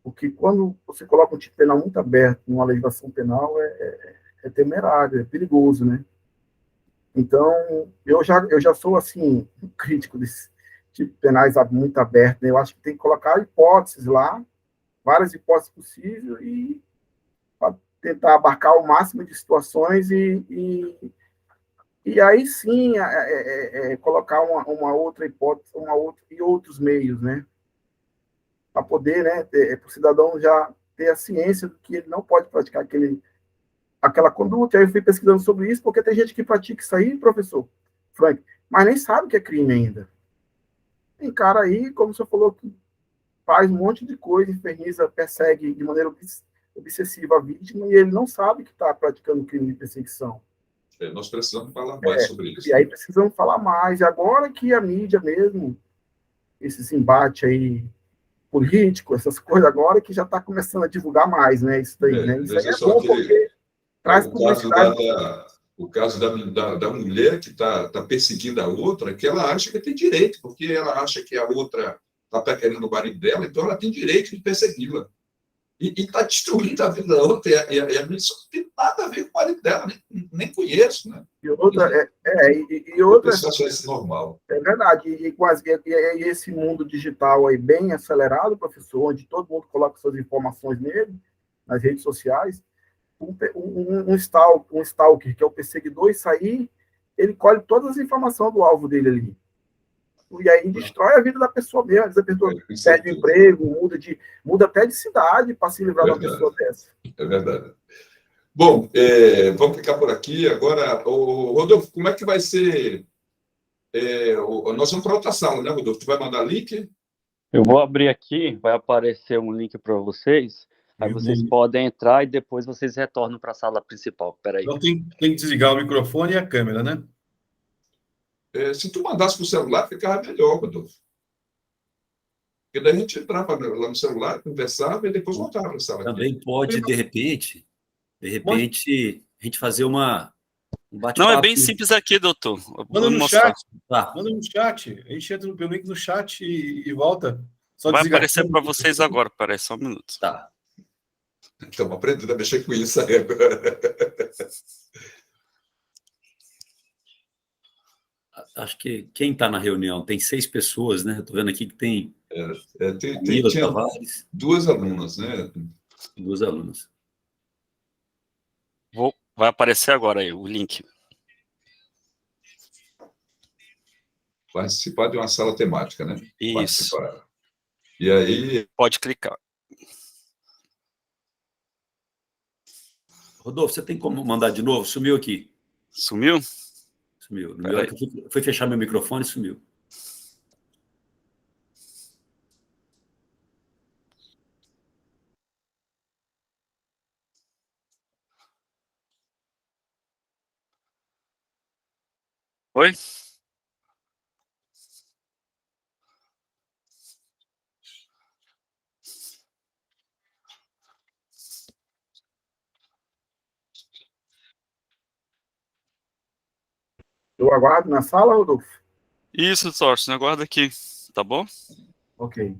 Speaker 3: Porque quando você coloca um tipo penal muito aberto numa legislação penal, é temerário, é perigoso, né? Então, eu já sou, assim, um crítico desse tipo penais muito aberto, né? Eu acho que tem que colocar hipóteses lá, várias hipóteses possíveis, e para tentar abarcar o máximo de situações e aí sim colocar uma outra hipótese, e outros meios, né? Para poder, né, para o cidadão já ter a ciência do que ele não pode praticar aquela conduta. Aí eu fui pesquisando sobre isso, porque tem gente que pratica isso aí, professor Frank, mas nem sabe que é crime ainda. Tem cara aí, como você falou, que faz um monte de coisa, inferniza, persegue de maneira obsessiva a vítima, e ele não sabe que está praticando crime de perseguição.
Speaker 1: Nós precisamos falar mais sobre isso.
Speaker 3: E aí precisamos falar mais. E agora que a mídia mesmo, esses embates aí político, essas coisas, agora que já está começando a divulgar mais, né? Isso daí, né? Isso aí é bom porque traz publicidade.
Speaker 1: O caso da mulher que está perseguindo a outra, que ela acha que tem direito, porque ela acha que a outra está paquerando o marido dela, então ela tem direito de persegui-la. E está destruindo a vida da outra, e a minha não tem nada a ver com o marido dela, nem conheço, né?
Speaker 3: E outra,
Speaker 1: outra eu acho isso normal.
Speaker 3: É verdade, e esse mundo digital aí bem acelerado, professor, onde todo mundo coloca suas informações nele, nas redes sociais, um stalker, que é o perseguidor, e sair, ele colhe todas as informações do alvo dele ali. E aí destrói a vida da pessoa mesmo. Às vezes a pessoa perde o emprego, muda até de cidade para se livrar de uma pessoa dessa.
Speaker 1: É verdade. Bom, vamos ficar por aqui. Agora, Rodolfo, como é que vai ser? Nós vamos para outra sala, né, Rodolfo? Tu vai mandar link?
Speaker 5: Eu vou abrir aqui, vai aparecer um link para vocês. Aí vocês podem entrar e depois vocês retornam para a sala principal. Peraí.
Speaker 4: Então tem que desligar o microfone e a câmera, né?
Speaker 1: Se tu mandasse para o celular, ficava melhor, Rodolfo. Porque daí a gente entrava lá no celular, conversava e depois voltava para a sala.
Speaker 2: Também pode, de repente, a gente fazer um
Speaker 5: Não, é
Speaker 2: bate-papo.
Speaker 5: bem simples aqui, doutor. Eu
Speaker 4: Manda
Speaker 5: vou
Speaker 4: no
Speaker 5: mostrar.
Speaker 4: chat.
Speaker 2: Tá.
Speaker 4: Manda no chat. A gente entra pelo link no chat e volta. Só
Speaker 5: Vai
Speaker 4: desligar a
Speaker 5: aparecer
Speaker 4: câmera.
Speaker 5: para vocês agora. Peraí, só um minuto.
Speaker 2: Tá.
Speaker 1: Estamos aprendendo a mexer com isso aí agora.
Speaker 2: Acho que quem está na reunião tem 6 pessoas, né? Estou vendo aqui que tem
Speaker 1: Tinha
Speaker 2: Tavares
Speaker 1: 2 alunas, né?
Speaker 2: e 2 alunas.
Speaker 5: Vai aparecer agora aí o link.
Speaker 1: Participar de uma sala temática, né?
Speaker 5: Isso.
Speaker 1: Participar. E aí,
Speaker 5: Pode clicar.
Speaker 2: Rodolfo, você tem como mandar de novo? Sumiu aqui.
Speaker 5: Sumiu?
Speaker 2: Sumiu. Na hora que eu fui fechar meu microfone, sumiu.
Speaker 5: Oi?
Speaker 3: Eu aguardo na sala, Rodolfo?
Speaker 5: Isso, Sorte, aguarda aqui. Tá bom?
Speaker 3: Ok.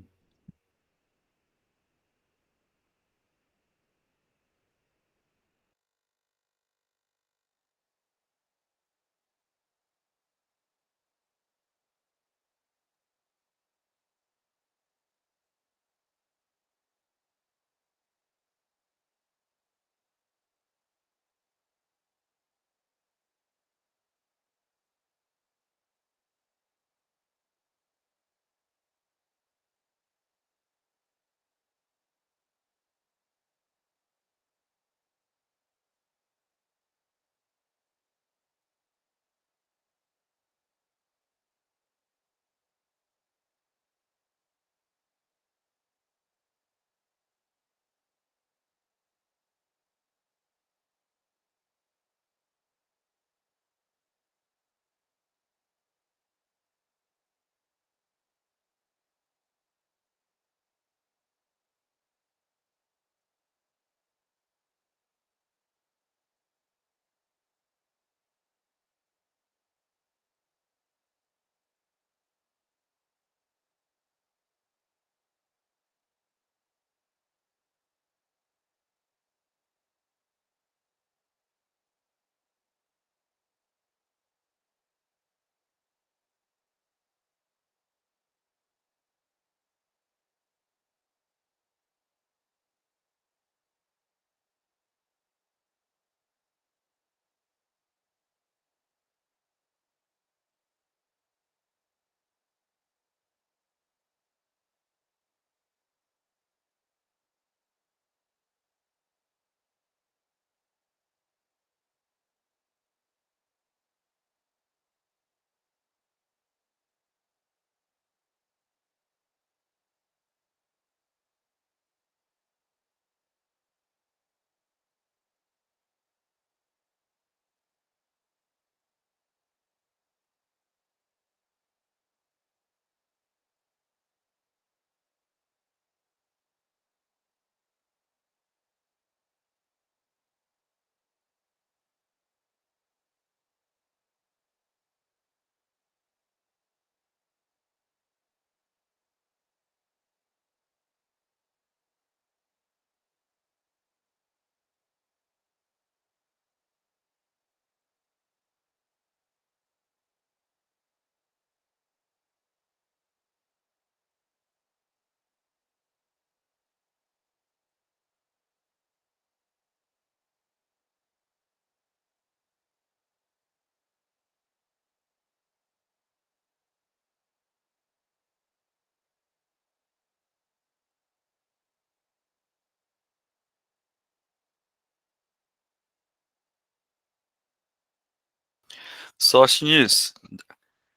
Speaker 6: Sóstenes,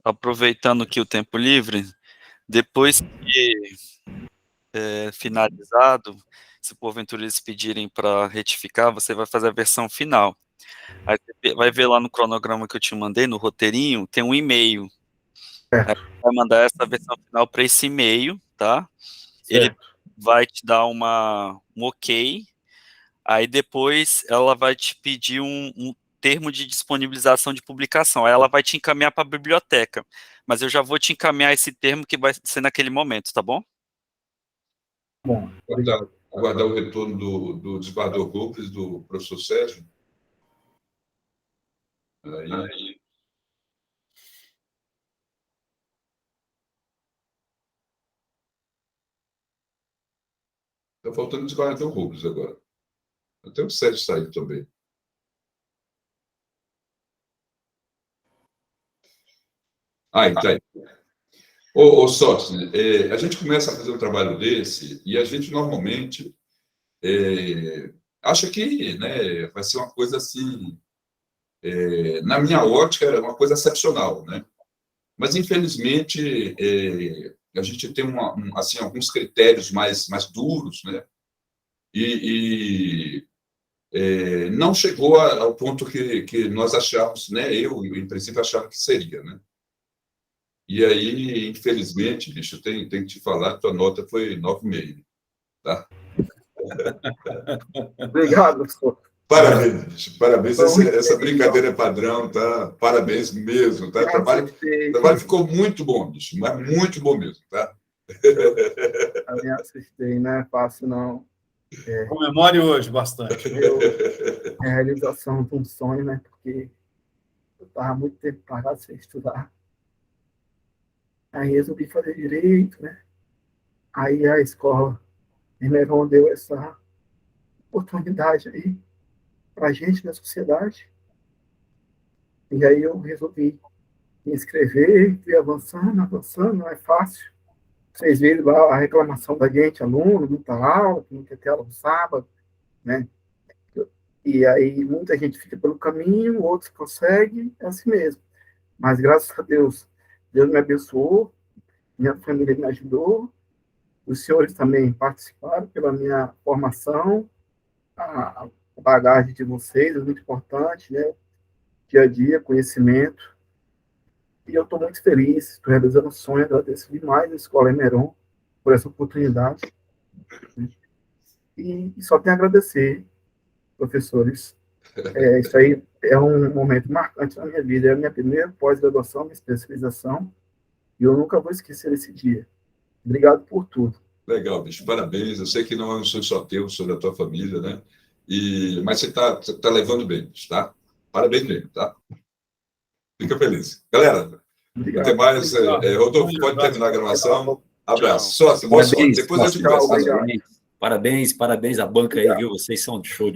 Speaker 6: aproveitando aqui o tempo livre, depois que finalizado, se porventura eles pedirem para retificar, você vai fazer a versão final. Aí você vai ver lá no cronograma que eu te mandei, no roteirinho, tem um e-mail. Aí você vai mandar essa versão final para esse e-mail, tá? Ele vai te dar um ok, aí depois ela vai te pedir um termo de disponibilização de publicação, aí ela vai te encaminhar para a biblioteca, mas eu já vou te encaminhar esse termo que vai ser naquele momento, tá bom?
Speaker 3: Bom,
Speaker 1: Aguardar o retorno do desembargador Rubens, do professor Sérgio. Aí. Está faltando o desembargador Rubens agora. Até o Sérgio saiu também. Tá aí. Ô Sócio, a gente começa a fazer um trabalho desse e a gente normalmente acha que, né, vai ser uma coisa assim, na minha ótica, é uma coisa excepcional, né? Mas, infelizmente, a gente tem assim, alguns critérios mais duros, né? E não chegou ao ponto que nós achávamos, né? Eu, em princípio, achava que seria, né? E aí, infelizmente, bicho, tem que te falar, a tua nota foi 9,5, tá?
Speaker 3: obrigado, professor.
Speaker 1: Parabéns, bicho, parabéns. Essa brincadeira é padrão, tá? Parabéns mesmo, tá? O trabalho ficou muito bom, bicho, mas muito bom mesmo, tá?
Speaker 3: Eu me assustei, não é fácil, não.
Speaker 4: Comemore hoje bastante.
Speaker 3: É a realização de um sonho, né? Porque eu estava muito tempo parado sem estudar. Aí resolvi fazer direito, né? Aí a escola Mineirão deu essa oportunidade aí para a gente na sociedade. E aí eu resolvi me inscrever, fui avançando, não é fácil. Vocês viram lá a reclamação da gente, aluno, muita aula, que não quer ter aula no sábado, né? E aí muita gente fica pelo caminho, outros conseguem, é assim mesmo. Mas graças a Deus, Deus me abençoou, minha família me ajudou, os senhores também participaram pela minha formação, a bagagem de vocês é muito importante, né? Dia a dia, conhecimento. E eu estou muito feliz, estou realizando um sonho, agradeço demais a Escola Emeron por essa oportunidade. Né? E só tenho a agradecer, professores. Isso aí é um momento marcante na minha vida, é a minha primeira pós-graduação, minha especialização, e eu nunca vou esquecer esse dia. Obrigado por tudo.
Speaker 1: Legal, bicho, parabéns. Eu sei que não é um sonho só teu, sonho da tua família, né? Mas você tá levando bem, tá? Parabéns mesmo, tá? Fica feliz. Galera,
Speaker 3: Obrigado.
Speaker 1: até mais. Rodolfo, pode terminar a gravação. Abraço. Sócio, boa sorte. Depois eu te peço.
Speaker 2: Parabéns à banca aí, viu? Vocês são de show de